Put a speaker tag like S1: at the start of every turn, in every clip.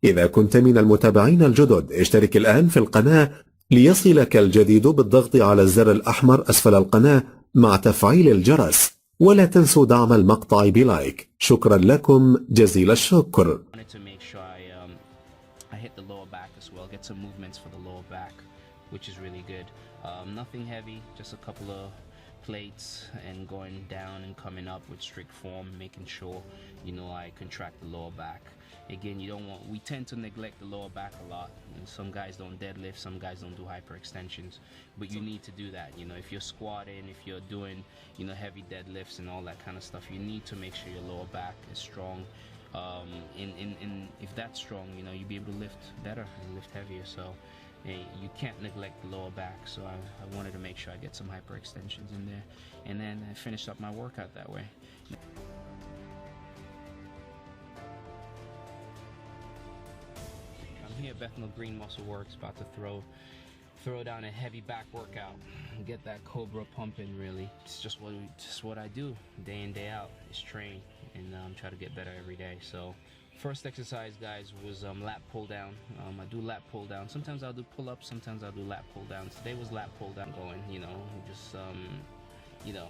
S1: إذا كنت من المتابعين الجدد اشترك الآن في القناة ليصلك الجديد بالضغط على الزر الأحمر أسفل القناة مع تفعيل الجرس، ولا تنسوا دعم المقطع بلايك. شكرا لكم جزيل الشكر.
S2: I hit the lower back as well, get some movements for the lower back, which is really good. Nothing heavy, just a couple of plates and going down and coming up with strict form, making sure, you know, I contract the lower back. Again, you don't want, we tend to neglect the lower back a lot. And some guys don't deadlift, some guys don't do hyperextensions, but you need to do that. You know, if you're squatting, if you're doing, you know, heavy deadlifts and all that kind of stuff, you need to make sure your lower back is strong. If that's strong, you know, you'll be able to lift better and lift heavier. So you can't neglect the lower back. So I wanted to make sure I get some hyperextensions in there, and then I finished up my workout that way. I'm here at Bethnal Green Muscle Works, about to throw down a heavy back workout and get that cobra pumping. Really, it's just what I do day in day out, is train and try to get better every day. So first exercise, guys, was lat pull down. I do lat pull down. Sometimes I'll do pull ups, sometimes I'll do lat pull down. Today was lat pull down, going, you know, just you know,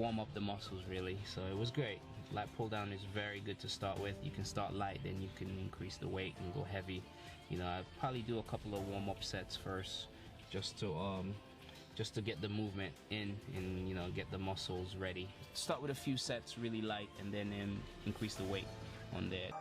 S2: warm up the muscles really. So it was great. Lat pull down is very good to start with. You can start light, then you can increase the weight and go heavy. You know, I'd probably do a couple of warm up sets first, just to get the movement in and, you know, get the muscles ready. Start with a few sets really light and then increase the weight on there.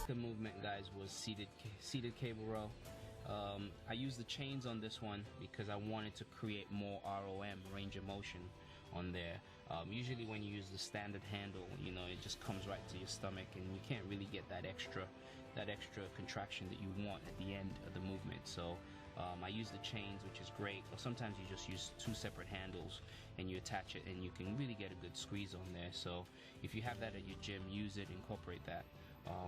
S2: The movement, guys, was seated cable row. I used the chains on this one because I wanted to create more ROM, range of motion, on there. Usually when you use the standard handle, you know, it just comes right to your stomach and you can't really get that extra contraction that you want at the end of the movement. So I use the chains, which is great, or sometimes you just use two separate handles and you attach it and you can really get a good squeeze on there. So if you have that at your gym, use it, incorporate that.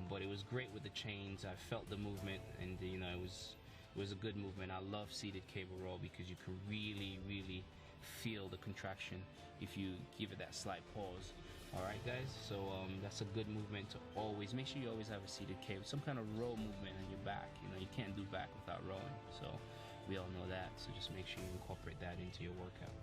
S2: But it was great with the chains. I felt the movement, and you know, it was a good movement. I love seated cable row because you can really feel the contraction if you give it that slight pause. All right, guys, so that's a good movement to always make sure you always have a seated cable, some kind of row movement on your back. You know, you can't do back without rowing, so we all know that. So just make sure you incorporate that into your workout.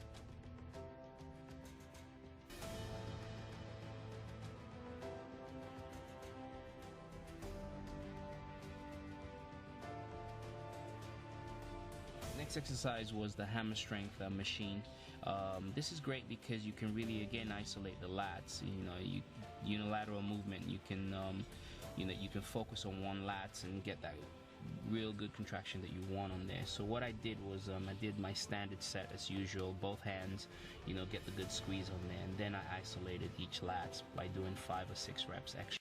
S2: Next exercise was the hammer strength machine. This is great because you can really, again, isolate the lats. You know, unilateral movement. You can, you know, you can focus on one lats and get that real good contraction that you want on there. So what I did was I did my standard set as usual, both hands, you know, get the good squeeze on there, and then I isolated each lats by doing 5 or 6 reps extra.